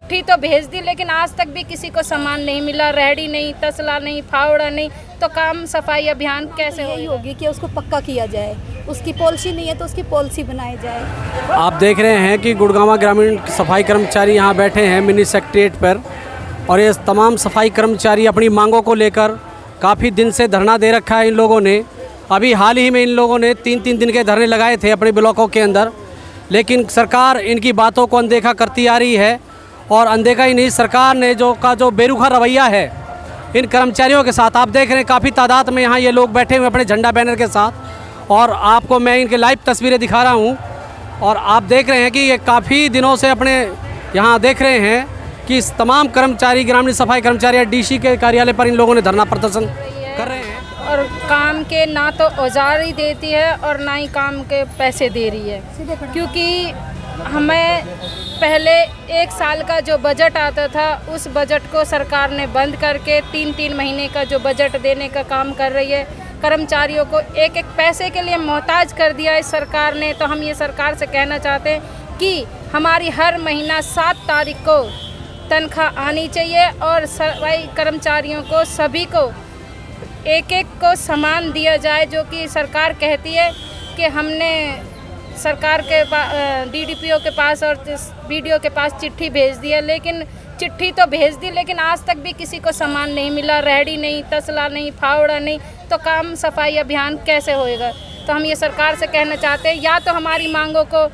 चिट्ठी तो भेज दी लेकिन आज तक भी किसी को सामान नहीं मिला, रेहड़ी नहीं, तसला नहीं, फावड़ा नहीं, तो काम सफाई अभियान कैसे यही होगी कि उसको पक्का किया जाए। उसकी पॉलिसी नहीं है तो उसकी पॉलिसी बनाई जाए। आप देख रहे हैं कि गुड़गांव ग्रामीण सफाई कर्मचारी यहाँ बैठे हैं मिनी सेक्रेटेरिएट पर, और ये तमाम सफाई कर्मचारी अपनी मांगों को लेकर काफ़ी दिन से धरना दे रखा है इन लोगों ने। अभी हाल ही में इन लोगों ने 3-3 दिन के धरने लगाए थे अपने ब्लॉकों के अंदर, लेकिन सरकार इनकी बातों को अनदेखा करती आ रही है। और अनदेखा ही नहीं, सरकार ने जो बेरुखा रवैया है इन कर्मचारियों के साथ, आप देख रहे हैं काफ़ी तादाद में यहाँ ये लोग बैठे हुए अपने झंडा बैनर के साथ, और आपको मैं इनके लाइव तस्वीरें दिखा रहा हूँ। और आप देख रहे हैं कि ये काफ़ी दिनों से अपने यहाँ देख रहे हैं कि इस तमाम कर्मचारी, ग्रामीण सफाई कर्मचारी डीसी के कार्यालय पर इन लोगों ने धरना प्रदर्शन कर रहे हैं। और काम के ना तो औजार ही देती है और ना ही काम के पैसे दे रही है, क्योंकि हमें पहले 1 साल का जो बजट आता था उस बजट को सरकार ने बंद करके 3-3 महीने का जो बजट देने का काम कर रही है। कर्मचारियों को एक एक पैसे के लिए मोहताज कर दिया है सरकार ने। तो हम ये सरकार से कहना चाहते हैं कि हमारी हर महीना 7 तारीख को तनख्वाह आनी चाहिए और सफाई कर्मचारियों को सभी को एक को सामान दिया जाए, जो कि सरकार कहती है कि हमने सरकार के डीडीपीओ के पास और बीडीओ के पास चिट्ठी भेज दी है, लेकिन चिट्ठी तो भेज दी लेकिन आज तक भी किसी को सामान नहीं मिला, रेहड़ी नहीं, तसला नहीं, फावड़ा नहीं, तो काम सफाई अभियान कैसे होएगा। तो हम ये सरकार से कहना चाहते हैं या तो हमारी मांगों को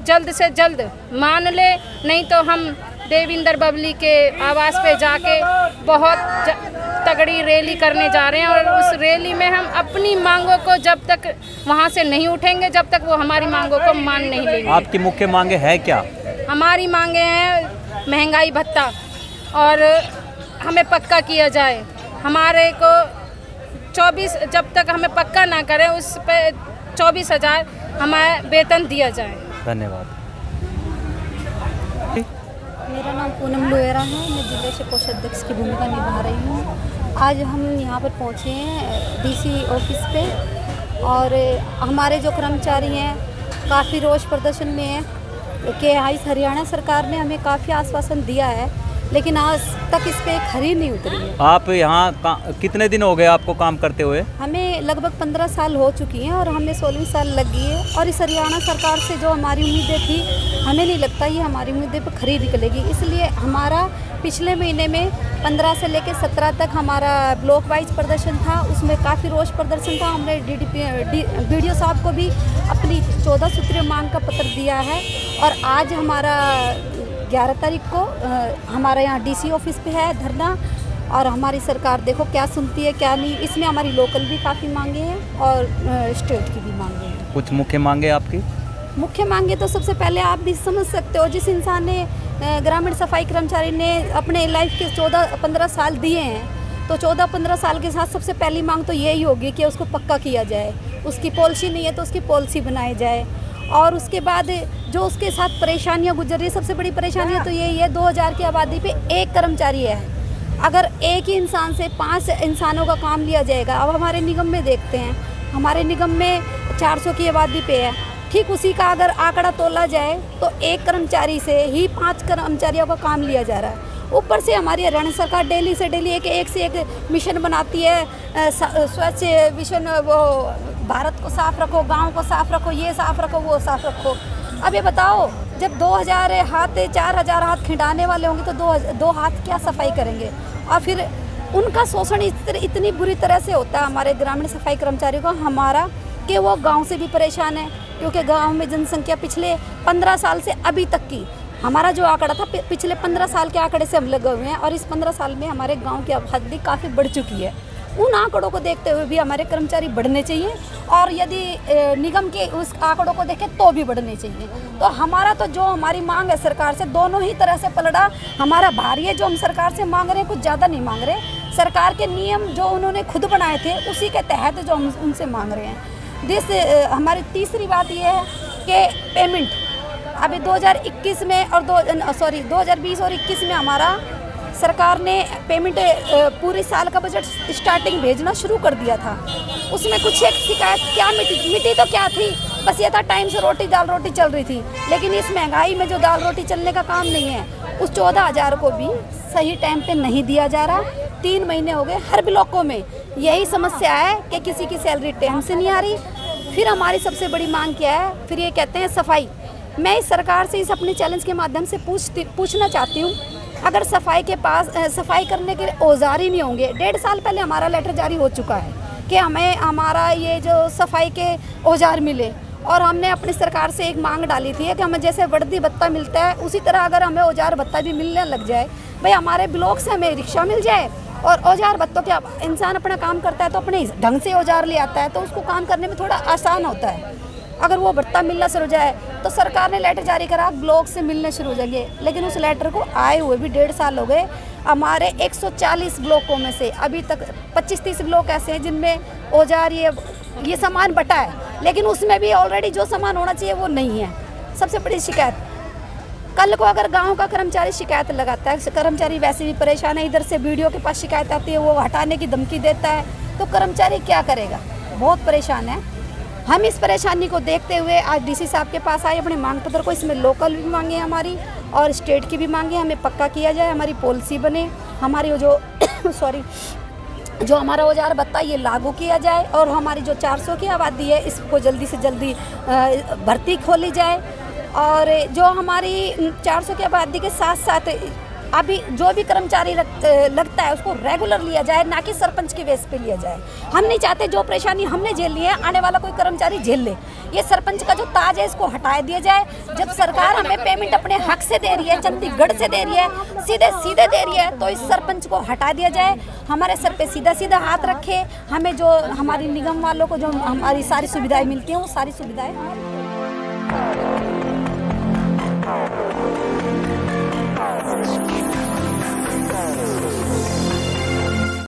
जल्द से जल्द मान ले, नहीं तो हम देविंदर बबली के आवास पे जाके बहुत तगड़ी रैली करने जा रहे हैं। और उस रैली में हम अपनी मांगों को जब तक वहाँ से नहीं उठेंगे, जब तक वो हमारी मांगों को मान नहीं लेंगे। आपकी मुख्य मांगे है क्या? हमारी मांगे हैं महंगाई भत्ता, और हमें पक्का किया जाए। हमारे को 24, जब तक हमें पक्का ना करें उस पे 24,000 हमें वेतन दिया जाए। धन्यवाद। मेरा नाम पूनम लोहेरा है, मैं जिले से कोषाध्यक्ष की भूमिका निभा रही हूँ। आज हम यहाँ पर पहुँचे हैं डीसी ऑफिस पे, और हमारे जो कर्मचारी हैं काफ़ी रोष प्रदर्शन में हैं कि हरियाणा सरकार ने हमें काफ़ी आश्वासन दिया है, लेकिन आज तक इस पे खरी नहीं उतरी है। आप यहाँ कितने दिन हो गए आपको काम करते हुए? हमें लगभग 15 साल हो चुकी हैं और हमें 16वीं साल लगी है। और इस हरियाणा सरकार से जो हमारी उम्मीदें थी, हमें नहीं लगता ये हमारी उम्मीदें पर खरी निकलेगी। इसलिए हमारा पिछले महीने में 15 से लेकर 17 तक हमारा ब्लॉक वाइज प्रदर्शन था, उसमें काफ़ी रोष प्रदर्शन था। हमने बीडीओ साहब को भी अपनी 14 सूत्रीय मांग का पत्र दिया है, और आज हमारा 11 तारीख को हमारा यहाँ डीसी ऑफिस पे है धरना। और हमारी सरकार देखो क्या सुनती है क्या नहीं। इसमें हमारी लोकल भी काफ़ी मांगे हैं और स्टेट की भी मांगे हैं। कुछ मुख्य मांगे आपकी? मुख्य मांगे तो सबसे पहले आप भी समझ सकते हो, जिस इंसान ने ग्रामीण सफाई कर्मचारी ने अपने लाइफ के 14-15 साल दिए हैं, तो 14-15 साल के साथ सबसे पहली मांग तो यही होगी कि उसको पक्का किया जाए। उसकी पॉलिसी नहीं है तो उसकी पॉलिसी बनाई जाए। और उसके बाद जो उसके साथ परेशानियां गुजर रही है, सबसे बड़ी परेशानियां तो यही है, 2000 की आबादी पे एक कर्मचारी है। अगर एक ही इंसान से 5 इंसानों का काम लिया जाएगा। अब हमारे निगम में देखते हैं, हमारे निगम में 400 की आबादी पे है, ठीक उसी का अगर आंकड़ा तोला जाए तो एक कर्मचारी से ही 5 कर्मचारियों का काम लिया जा रहा है। ऊपर से हमारी हरियाणा सरकार डेली से डेली एक से एक मिशन बनाती है, स्वच्छ मिशन, वो भारत को साफ रखो, गांव को साफ रखो, ये साफ रखो, वो साफ रखो। अब ये बताओ, जब 2000 हाथ 4000 हाथ खिंडाने वाले होंगे तो 2 हाथ क्या सफाई करेंगे। और फिर उनका शोषण इतनी बुरी तरह से होता है हमारे ग्रामीण सफाई कर्मचारियों को, हमारा, कि वो गांव से भी परेशान है, क्योंकि गांव में जनसंख्या पिछले 15 साल से अभी तक की, हमारा जो आंकड़ा था पिछले 15 साल के आंकड़े से हम लगे हुए हैं, और इस 15 साल में हमारे गांव की आबादी काफ़ी बढ़ चुकी है। उन आंकड़ों को देखते हुए भी हमारे कर्मचारी बढ़ने चाहिए, और यदि निगम के उस आंकड़ों को देखें तो भी बढ़ने चाहिए। तो हमारा तो जो हमारी मांग है सरकार से, दोनों ही तरह से पलड़ा हमारा भारी है। जो हम सरकार से मांग रहे हैं कुछ ज़्यादा नहीं मांग रहे, सरकार के नियम जो उन्होंने खुद बनाए थे उसी के तहत जो हम उनसे मांग रहे हैं। हमारी तीसरी बात यह है कि पेमेंट अभी 2021 में और 2020 और 21 में हमारा सरकार ने पेमेंट पूरे साल का बजट स्टार्टिंग भेजना शुरू कर दिया था। उसमें कुछ एक शिकायत क्या मिटी तो क्या थी, बस ये था टाइम से रोटी दाल रोटी चल रही थी। लेकिन इस महंगाई में जो दाल रोटी चलने का काम नहीं है, उस 14,000 को भी सही टाइम पे नहीं दिया जा रहा। 3 महीने हो गए, हर ब्लॉकों में यही समस्या है कि किसी की सैलरी टाइम से नहीं आ रही। फिर हमारी सबसे बड़ी मांग क्या है, फिर ये कहते हैं सफाई। मैं इस सरकार से इस अपने चैलेंज के माध्यम से पूछना चाहती हूँ, अगर सफाई के पास सफाई करने के औजार ही नहीं होंगे। 1.5 साल पहले हमारा लेटर जारी हो चुका है कि हमें हमारा ये जो सफाई के औजार मिले, और हमने अपनी सरकार से एक मांग डाली थी कि हमें जैसे वर्दी भत्ता मिलता है उसी तरह अगर हमें औजार भत्ता भी मिलने लग जाए। भाई हमारे ब्लॉक से हमें रिक्शा मिल जाए और औजार भत्तों के इंसान अपना काम करता है तो अपने ढंग से औजार ले आता है, तो उसको काम करने में थोड़ा आसान होता है। अगर वो भत्ता मिलना शुरू हो जाए तो सरकार ने लेटर जारी करा, ब्लॉक से मिलने शुरू हो जाएंगे, लेकिन उस लेटर को आए हुए भी 1.5 साल हो गए। हमारे 140 ब्लॉकों में से अभी तक 25-30 ब्लॉक ऐसे हैं जिनमें औजार ये सामान बटा है, लेकिन उसमें भी ऑलरेडी जो सामान होना चाहिए वो नहीं है। सबसे बड़ी शिकायत, कल को अगर गांव का कर्मचारी शिकायत लगाता है, कर्मचारी वैसे भी परेशान है, इधर से वीडियो के पास शिकायत आती है, वो हटाने की धमकी देता है, तो कर्मचारी क्या करेगा? बहुत परेशान है। हम इस परेशानी को देखते हुए आज डीसी साहब के पास आए अपने मांग पत्र को, इसमें लोकल भी मांगे हमारी और स्टेट की भी मांगे, हमें पक्का किया जाए, हमारी पॉलिसी बने, हमारी जो जो हमारा औजार भत्ता ये लागू किया जाए, और हमारी जो 400 की आबादी है इसको जल्दी से जल्दी भर्ती खोली जाए, और जो हमारी 400 की आबादी के साथ साथ अभी जो भी कर्मचारी लगता है उसको रेगुलर लिया जाए, ना कि सरपंच के बेस पे लिया जाए। हम नहीं चाहते जो परेशानी हमने झेल ली है आने वाला कोई कर्मचारी झेल ले। ये सरपंच का जो ताज है इसको हटा दिया जाए। जब सरकार हमें पेमेंट अपने हक से दे रही है, चंडीगढ़ से दे रही है, सीधे दे रही है, तो इस सरपंच को हटा दिया जाए, हमारे सर पे सीधा हाथ रखे। हमें जो हमारी निगम वालों को जो हमारी सारी सुविधाएं मिलती हैं वो सारी सुविधाएं